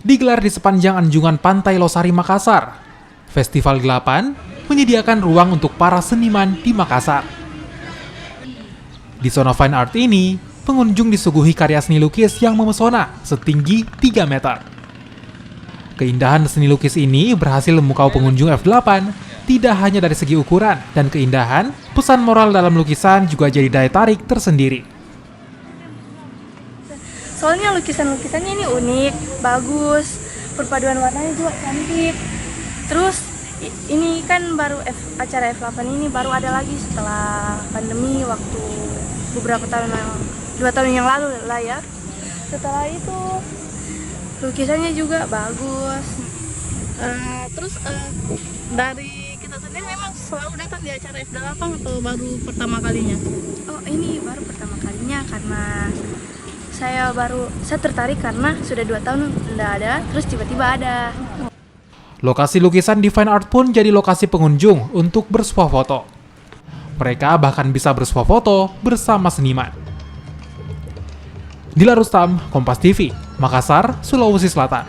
digelar di sepanjang anjungan Pantai Losari, Makassar. Festival Gelapan menyediakan ruang untuk para seniman di Makassar. Di zona fine art ini, pengunjung disuguhi karya seni lukis yang memesona setinggi 3 meter. Keindahan seni lukis ini berhasil memukau pengunjung F8 tidak hanya dari segi ukuran dan keindahan, pesan moral dalam lukisan juga jadi daya tarik tersendiri. Soalnya lukisan-lukisannya ini unik, bagus, perpaduan warnanya juga cantik. Terus ini kan baru acara F8 ini baru ada lagi setelah pandemi waktu beberapa tahun 2 tahun yang lalu lah ya. Setelah itu lukisannya juga bagus. Dari kita sendiri memang selalu datang di acara F8 atau baru pertama kalinya? Oh, ini baru pertama kalinya karena saya tertarik karena sudah 2 tahun tidak ada, terus tiba-tiba ada. Lokasi lukisan di fine art pun jadi lokasi pengunjung untuk bersuah foto. Mereka bahkan bisa bersuah foto bersama seniman. Dilar Rustam, Kompas TV, Makassar, Sulawesi Selatan.